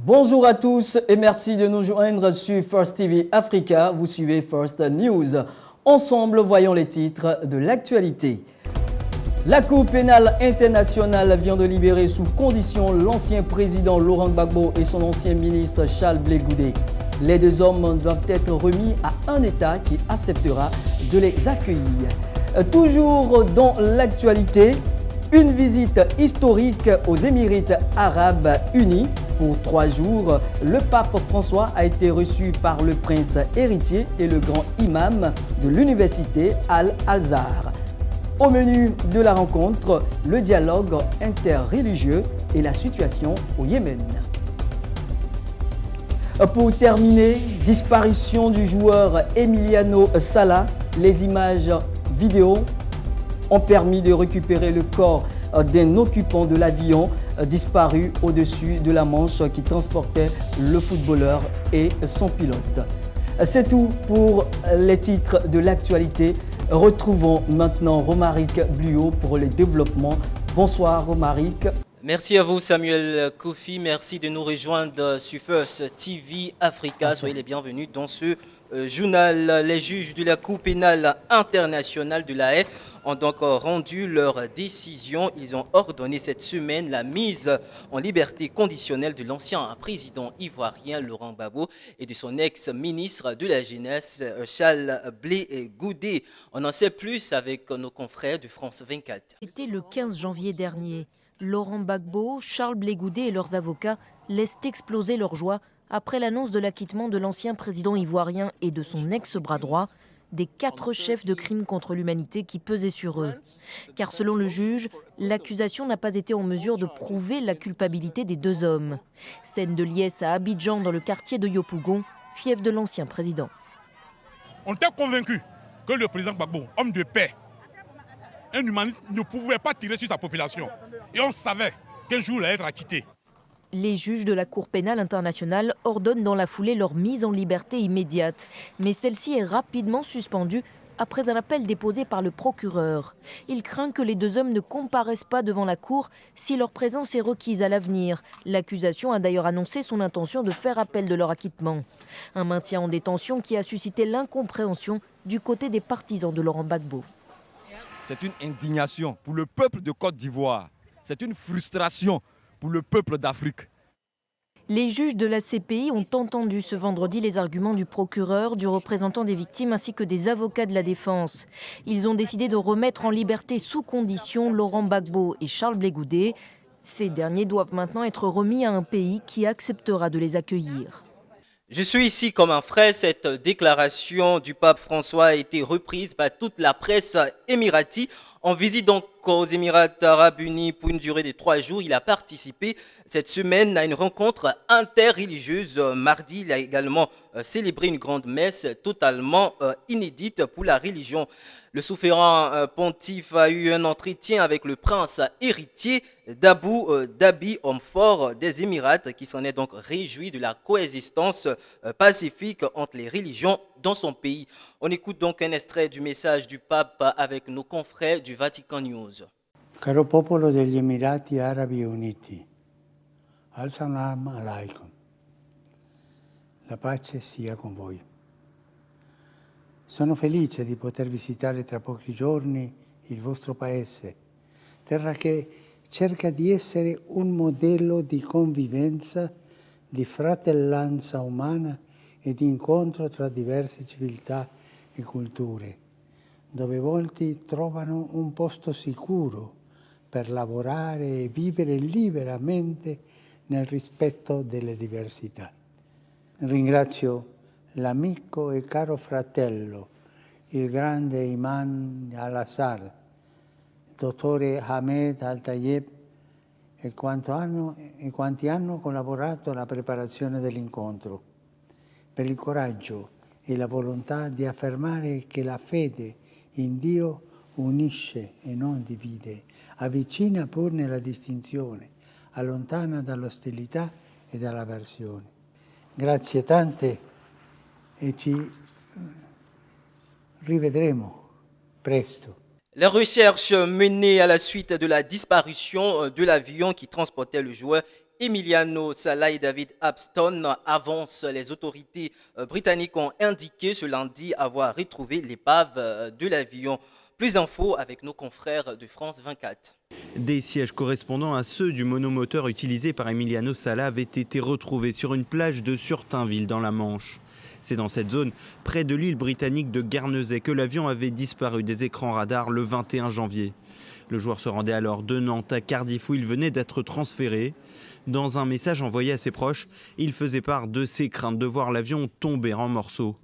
Bonjour à tous et merci de nous joindre sur First TV Africa. Vous suivez First News. Ensemble, voyons les titres de l'actualité. La Cour pénale internationale vient de libérer sous condition l'ancien président Laurent Gbagbo et son ancien ministre Charles Blé Goudé. Les deux hommes doivent être remis à un État qui acceptera de les accueillir. Toujours dans l'actualité, une visite historique aux Émirats Arabes Unis. Pour 3 jours, le pape François a été reçu par le prince héritier et le grand imam de l'université Al-Azhar. Au menu de la rencontre, le dialogue interreligieux et la situation au Yémen. Pour terminer, disparition du joueur Emiliano Sala. Les images vidéo ont permis de récupérer le corps d'un occupant de l'avion disparu au-dessus de la Manche qui transportait le footballeur et son pilote. C'est tout pour les titres de l'actualité. Retrouvons maintenant Romaric Bluot pour les développements. Bonsoir Romaric. Merci à vous Samuel Kofi, merci de nous rejoindre sur First TV Africa. Soyez les bienvenus dans ce journal. Les juges de la Cour pénale internationale de La Haye ont donc rendu leur décision. Ils ont ordonné cette semaine la mise en liberté conditionnelle de l'ancien président ivoirien Laurent Gbagbo et de son ex-ministre de la Jeunesse Charles Blé Goudé. On en sait plus avec nos confrères de France 24. C'était le 15 janvier dernier. Laurent Gbagbo, Charles Blé Goudé et leurs avocats laissent exploser leur joie après l'annonce de l'acquittement de l'ancien président ivoirien et de son ex-bras droit, des 4 chefs de crimes contre l'humanité qui pesaient sur eux. Car selon le juge, l'accusation n'a pas été en mesure de prouver la culpabilité des 2 hommes. Scène de liesse à Abidjan dans le quartier de Yopougon, fief de l'ancien président. On était convaincu que le président Gbagbo, homme de paix, un humaniste, ne pouvait pas tirer sur sa population. Et on savait qu'un jour il allait être acquitté. Les juges de la Cour pénale internationale ordonnent dans la foulée leur mise en liberté immédiate. Mais celle-ci est rapidement suspendue après un appel déposé par le procureur. Il craint que les 2 hommes ne comparaissent pas devant la Cour si leur présence est requise à l'avenir. L'accusation a d'ailleurs annoncé son intention de faire appel de leur acquittement. Un maintien en détention qui a suscité l'incompréhension du côté des partisans de Laurent Gbagbo. C'est une indignation pour le peuple de Côte d'Ivoire. C'est une frustration pour le peuple d'Afrique. Les juges de la CPI ont entendu ce vendredi les arguments du procureur, du représentant des victimes ainsi que des avocats de la défense. Ils ont décidé de remettre en liberté sous condition Laurent Gbagbo et Charles Blé Goudé. Ces derniers doivent maintenant être remis à un pays qui acceptera de les accueillir. Je suis ici comme un frère. Cette déclaration du pape François a été reprise par toute la presse émirati. En visite donc aux Émirats Arabes Unis pour une durée de 3 jours, il a participé cette semaine à une rencontre interreligieuse. Mardi, il a également célébré une grande messe totalement inédite pour la religion. Le souverain pontife a eu un entretien avec le prince héritier d'Abu Dhabi, homme fort des Émirats, qui s'en est donc réjoui de la coexistence pacifique entre les religions dans son pays. On écoute donc un extrait du message du pape avec nos confrères du Vatican News. Caro popolo degli Emirati Arabi Uniti, Assalamu alaikum. La pace sia con voi. Sono felice di poter visitare tra pochi giorni il vostro paese, terra che cerca di essere un modello di convivenza, di fratellanza umana e di incontro tra diverse civiltà e culture, dove molti trovano un posto sicuro per lavorare e vivere liberamente nel rispetto delle diversità. Ringrazio l'amico e caro fratello, il grande Imam Al-Azhar, il dottore Ahmed Al-Tayeb e quanti hanno collaborato alla preparazione dell'incontro, per il coraggio e la volontà di affermare che la fede in Dio unisce e non divide, avvicina pur nella distinzione, allontana dall'ostilità e dall'avversione. Grazie tante e ci rivedremo presto. Les recherches menées à la suite de la disparition de l'avion qui transportait le joueur Emiliano Sala et David Abston avancent. Les autorités britanniques ont indiqué ce lundi avoir retrouvé l'épave de l'avion. Plus d'infos avec nos confrères de France 24. Des sièges correspondant à ceux du monomoteur utilisé par Emiliano Sala avaient été retrouvés sur une plage de Surtainville dans la Manche. C'est dans cette zone, près de l'île britannique de Guernesey, que l'avion avait disparu des écrans radars le 21 janvier. Le joueur se rendait alors de Nantes à Cardiff où il venait d'être transféré. Dans un message envoyé à ses proches, il faisait part de ses craintes de voir l'avion tomber en morceaux.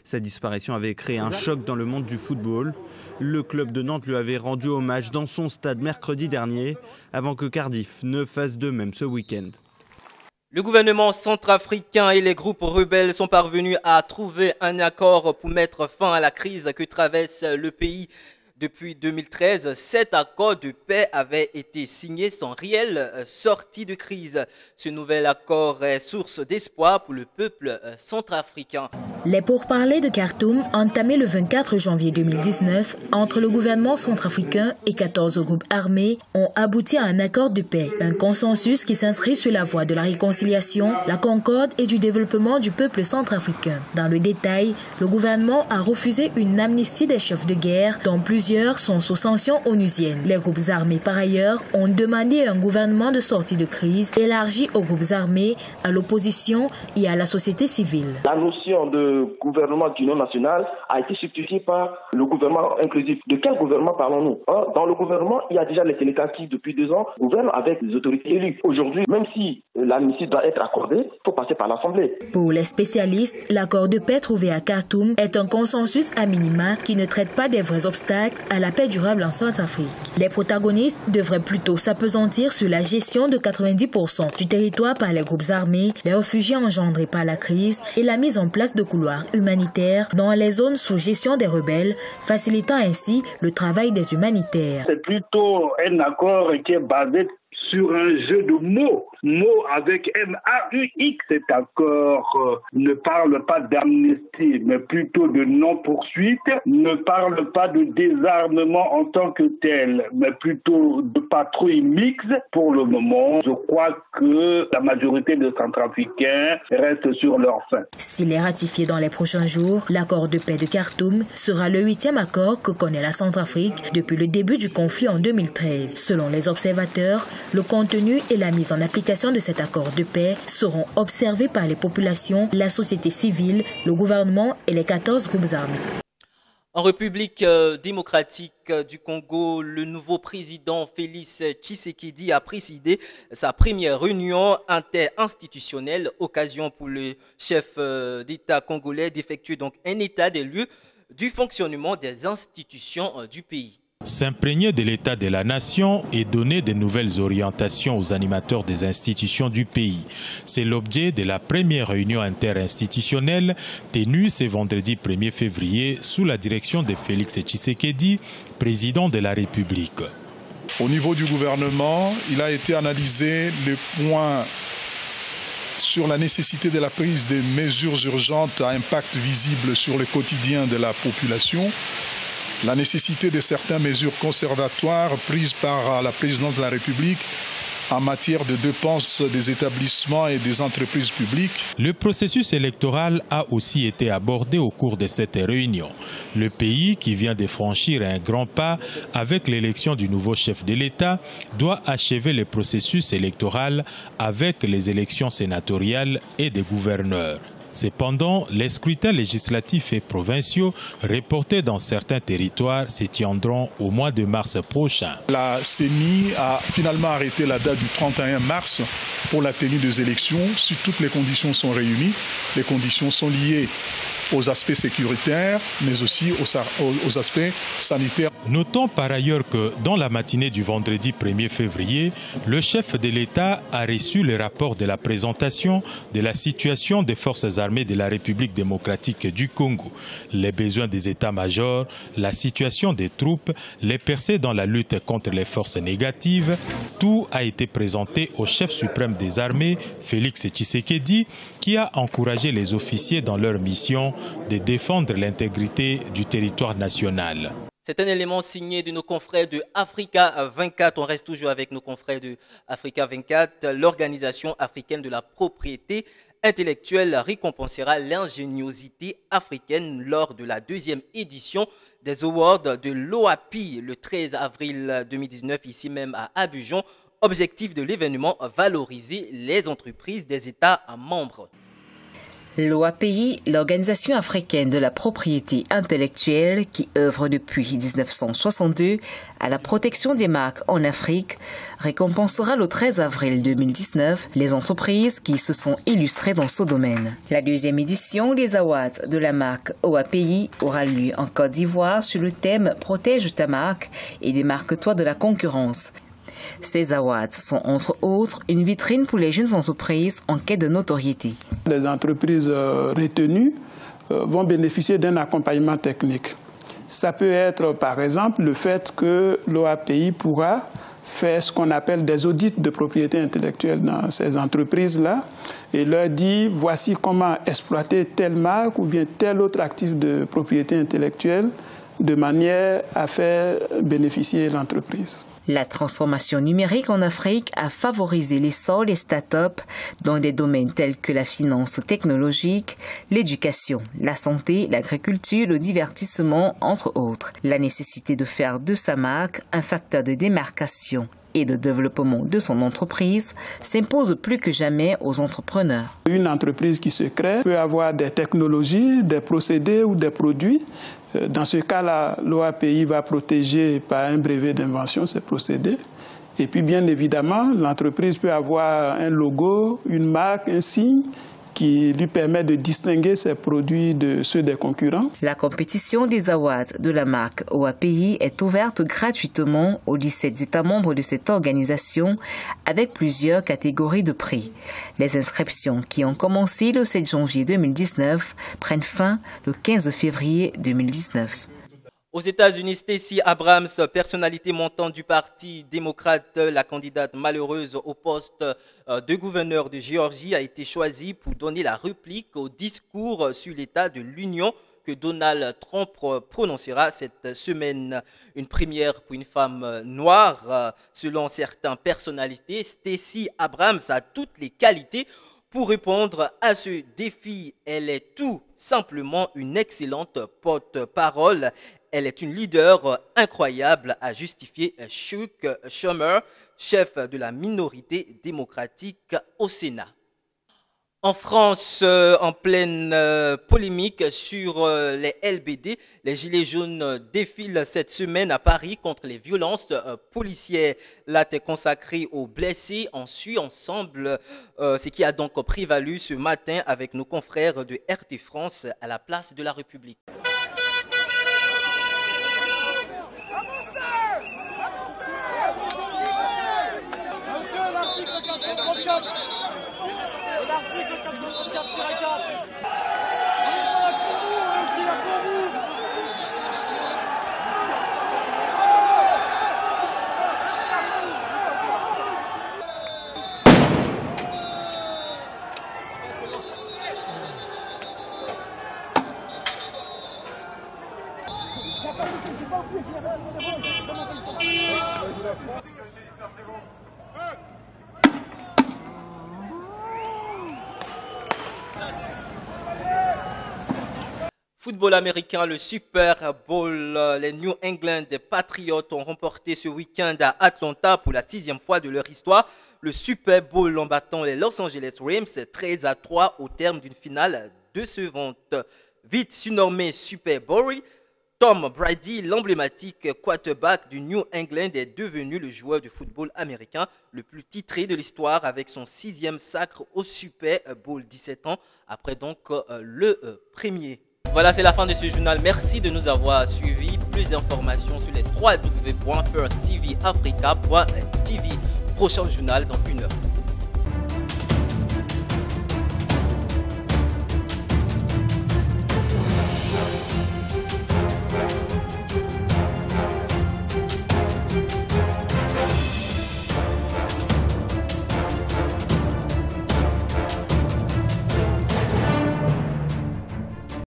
Sa disparition avait créé un choc dans le monde du football. Le club de Nantes lui avait rendu hommage dans son stade mercredi dernier, avant que Cardiff ne fasse de même ce week-end. Le gouvernement centrafricain et les groupes rebelles sont parvenus à trouver un accord pour mettre fin à la crise que traverse le pays. Depuis 2013, cet accord de paix avait été signé sans réelle sortie de crise. Ce nouvel accord est source d'espoir pour le peuple centrafricain. Les pourparlers de Khartoum, entamés le 24 janvier 2019 entre le gouvernement centrafricain et 14 groupes armés, ont abouti à un accord de paix. Un consensus qui s'inscrit sur la voie de la réconciliation, la concorde et du développement du peuple centrafricain. Dans le détail, le gouvernement a refusé une amnistie des chefs de guerre dont plusieurs sont sous sanctions onusiennes. Les groupes armés, par ailleurs, ont demandé un gouvernement de sortie de crise élargi aux groupes armés, à l'opposition et à la société civile. La notion de gouvernement d'union nationale a été substituée par le gouvernement inclusif. De quel gouvernement parlons-nous? Dans le gouvernement, il y a déjà les Sénégalais qui, depuis 2 ans, gouvernent avec les autorités élues. Aujourd'hui, même si l'amnistie doit être accordée, il faut passer par l'Assemblée. Pour les spécialistes, l'accord de paix trouvé à Khartoum est un consensus à minima qui ne traite pas des vrais obstacles à la paix durable en Centrafrique. Les protagonistes devraient plutôt s'appesantir sur la gestion de 90% du territoire par les groupes armés, les réfugiés engendrés par la crise et la mise en place de couloirs humanitaires dans les zones sous gestion des rebelles, facilitant ainsi le travail des humanitaires. C'est plutôt un accord qui est basé sur un jeu de mots avec M-A-U-X. Cet accord ne parle pas d'amnistie, mais plutôt de non-poursuite, ne parle pas de désarmement en tant que tel, mais plutôt de patrouille mixte. Pour le moment, je crois que la majorité des Centrafricains restent sur leur faim. S'il est ratifié dans les prochains jours, l'accord de paix de Khartoum sera le 8e accord que connaît la Centrafrique depuis le début du conflit en 2013. Selon les observateurs, le contenu et la mise en application de cet accord de paix seront observés par les populations, la société civile, le gouvernement et les 14 groupes armés. En République démocratique du Congo, le nouveau président Félix Tshisekedi a présidé sa première réunion interinstitutionnelle, occasion pour le chef d'État congolais d'effectuer donc un état des lieux du fonctionnement des institutions du pays. S'imprégner de l'état de la nation et donner de nouvelles orientations aux animateurs des institutions du pays. C'est l'objet de la première réunion interinstitutionnelle tenue ce vendredi 1er février sous la direction de Félix Tshisekedi, président de la République. Au niveau du gouvernement, il a été analysé le point sur la nécessité de la prise de mesures urgentes à impact visible sur le quotidien de la population, la nécessité de certaines mesures conservatoires prises par la présidence de la République en matière de dépenses des établissements et des entreprises publiques. Le processus électoral a aussi été abordé au cours de cette réunion. Le pays, qui vient de franchir un grand pas avec l'élection du nouveau chef de l'État, doit achever le processus électoral avec les élections sénatoriales et des gouverneurs. Cependant, les scrutins législatifs et provinciaux reportés dans certains territoires se tiendront au mois de mars prochain. La CENI a finalement arrêté la date du 31 mars pour la tenue des élections si toutes les conditions sont réunies. Les conditions sont liées aux aspects sécuritaires, mais aussi aux aspects sanitaires. Notons par ailleurs que dans la matinée du vendredi 1er février, le chef de l'État a reçu le rapport de la présentation de la situation des forces armées de la République démocratique du Congo, les besoins des états-majors, la situation des troupes, les percées dans la lutte contre les forces négatives. Tout a été présenté au chef suprême des armées, Félix Tshisekedi, qui a encouragé les officiers dans leur mission de défendre l'intégrité du territoire national. C'est un élément signé de nos confrères de Africa 24. On reste toujours avec nos confrères de Africa 24. L'Organisation africaine de la propriété intellectuelle récompensera l'ingéniosité africaine lors de la 2e édition des Awards de l'OAPI le 13 avril 2019, ici même à Abidjan. Objectif de l'événement, valoriser les entreprises des États membres. L'OAPI, l'Organisation africaine de la propriété intellectuelle qui œuvre depuis 1962 à la protection des marques en Afrique, récompensera le 13 avril 2019 les entreprises qui se sont illustrées dans ce domaine. La 2e édition des Awards de la marque OAPI aura lieu en Côte d'Ivoire sur le thème « Protège ta marque et démarque-toi de la concurrence ». Ces awards sont entre autres une vitrine pour les jeunes entreprises en quête de notoriété. Les entreprises retenues vont bénéficier d'un accompagnement technique. Ça peut être par exemple le fait que l'OAPI pourra faire ce qu'on appelle des audits de propriété intellectuelle dans ces entreprises-là et leur dire voici comment exploiter telle marque ou bien tel autre actif de propriété intellectuelle de manière à faire bénéficier l'entreprise. La transformation numérique en Afrique a favorisé l'essor des start-up dans des domaines tels que la finance technologique, l'éducation, la santé, l'agriculture, le divertissement, entre autres. La nécessité de faire de sa marque un facteur de démarcation et de développement de son entreprise s'impose plus que jamais aux entrepreneurs. Une entreprise qui se crée peut avoir des technologies, des procédés ou des produits. Dans ce cas-là, l'OAPI va protéger par un brevet d'invention ces procédés. Et puis, bien évidemment, l'entreprise peut avoir un logo, une marque, un signe qui lui permet de distinguer ses produits de ceux des concurrents. La compétition des awards de la marque OAPI est ouverte gratuitement aux 17 États membres de cette organisation avec plusieurs catégories de prix. Les inscriptions qui ont commencé le 7 janvier 2019 prennent fin le 15 février 2019. Aux États-Unis, Stacey Abrams, personnalité montante du Parti démocrate, la candidate malheureuse au poste de gouverneur de Géorgie, a été choisie pour donner la réplique au discours sur l'état de l'Union que Donald Trump prononcera cette semaine. Une première pour une femme noire. Selon certaines personnalités, Stacey Abrams a toutes les qualités pour répondre à ce défi. Elle est tout simplement une excellente porte-parole. Elle est une leader incroyable, a justifié Chuck Schumer, chef de la minorité démocratique au Sénat. En France, en pleine polémique sur les LBD, les Gilets jaunes défilent cette semaine à Paris contre les violences policières. L'acte est consacré aux blessés. On suit ensemble ce qui a donc prévalu ce matin avec nos confrères de RT France à la place de la République. L'article 434-4. Football américain, le Super Bowl, les New England Patriots ont remporté ce week-end à Atlanta pour la 6e fois de leur histoire le Super Bowl en battant les Los Angeles Rams 13-3 au terme d'une finale décevante. Vite surnommé Super Bowl, Tom Brady, l'emblématique quarterback du New England, est devenu le joueur de football américain le plus titré de l'histoire avec son 6e sacre au Super Bowl, 17 ans après donc le premier. Voilà, c'est la fin de ce journal. Merci de nous avoir suivis. Plus d'informations sur les www.firsttvafrica.tv. Prochain journal dans 1 heure.